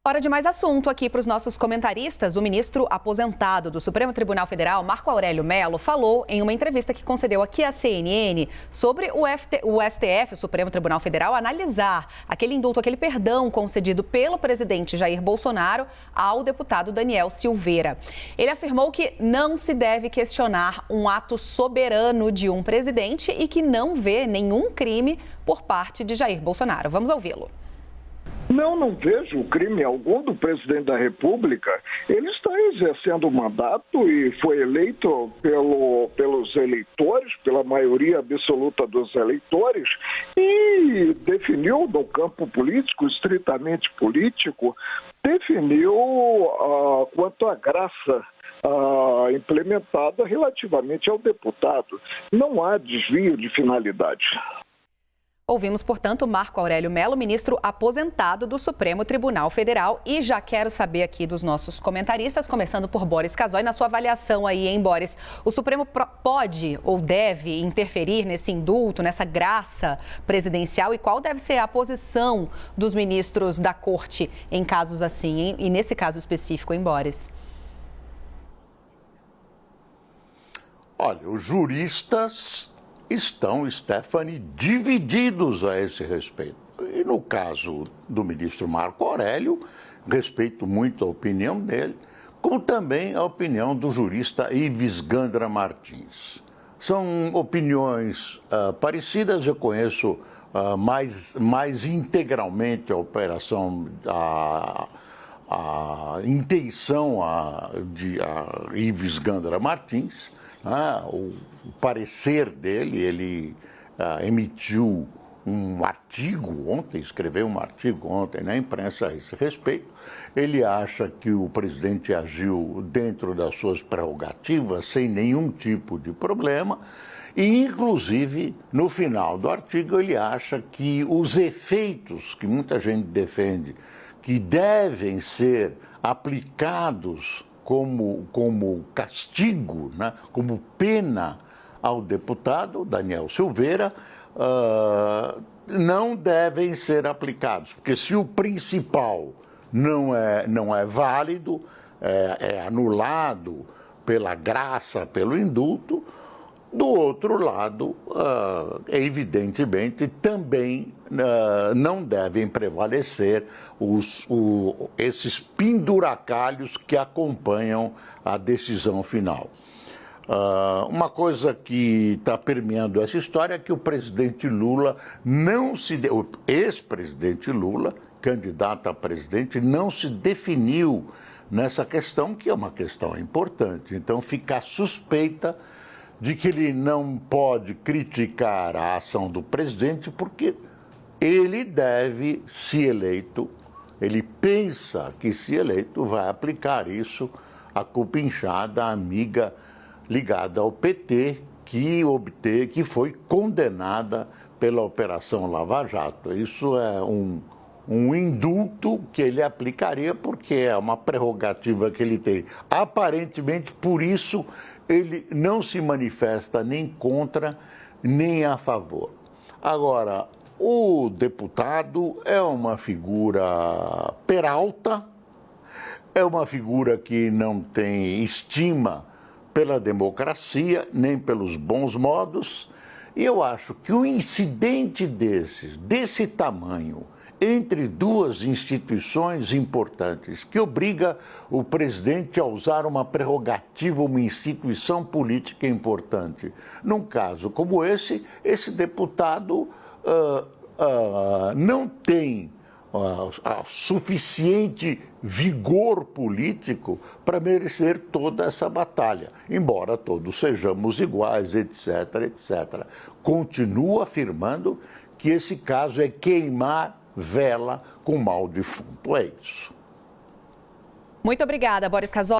Hora de mais assunto aqui para os nossos comentaristas. O ministro aposentado do Supremo Tribunal Federal, Marco Aurélio Mello, falou em uma entrevista que concedeu aqui à CNN sobre o STF, o Supremo Tribunal Federal, analisar aquele indulto, aquele perdão concedido pelo presidente Jair Bolsonaro ao deputado Daniel Silveira. Ele afirmou que não se deve questionar um ato soberano de um presidente e que não vê nenhum crime por parte de Jair Bolsonaro. Vamos ouvi-lo. Não vejo crime algum do presidente da República. Ele está exercendo o mandato e foi eleito pelos eleitores, pela maioria absoluta dos eleitores, e definiu no campo político, estritamente político, definiu quanto à graça implementada relativamente ao deputado. Não há desvio de finalidade. Ouvimos, portanto, Marco Aurélio Mello, ministro aposentado do Supremo Tribunal Federal. E já quero saber aqui dos nossos comentaristas, começando por Boris Casoy, na sua avaliação aí, hein, Boris? O Supremo pode ou deve interferir nesse indulto, nessa graça presidencial? E qual deve ser a posição dos ministros da Corte em casos assim, hein? E nesse caso específico, hein, Boris? Olha, os juristas estão, Stephanie, divididos a esse respeito. E no caso do ministro Marco Aurélio, respeito muito a opinião dele, como também a opinião do jurista Ives Gandra Martins. São opiniões parecidas, eu conheço mais integralmente a operação, a intenção de Ives Gandra Martins. O parecer dele, ele emitiu um artigo ontem, escreveu um artigo ontem na imprensa a esse respeito. Ele acha que o presidente agiu dentro das suas prerrogativas, sem nenhum tipo de problema, e, inclusive, no final do artigo, ele acha que os efeitos que muita gente defende, que devem ser aplicados como castigo, né, como pena ao deputado Daniel Silveira, não devem ser aplicados. Porque se o principal não é válido, é anulado pela graça, pelo indulto, do outro lado, evidentemente, também não devem prevalecer esses penduracalhos que acompanham a decisão final. Uma coisa que está permeando essa história é que o presidente Lula o ex-presidente Lula, candidato a presidente, não se definiu nessa questão, que é uma questão importante. Então, fica suspeita de que ele não pode criticar a ação do presidente porque ele deve, se eleito, ele pensa que, se eleito, vai aplicar isso à cupinchada amiga ligada ao PT, que foi condenada pela Operação Lava Jato. Isso é um indulto que ele aplicaria porque é uma prerrogativa que ele tem. Aparentemente, por isso, ele não se manifesta nem contra, nem a favor. Agora, o deputado é uma figura peralta, é uma figura que não tem estima pela democracia, nem pelos bons modos, e eu acho que um incidente desse tamanho, entre duas instituições importantes, que obriga o presidente a usar uma prerrogativa, uma instituição política importante. Num caso como esse deputado não tem suficiente vigor político para merecer toda essa batalha, embora todos sejamos iguais, etc, etc. Continuo afirmando que esse caso é queimar vela com mal defunto. É isso. Muito obrigada, Boris Casoy.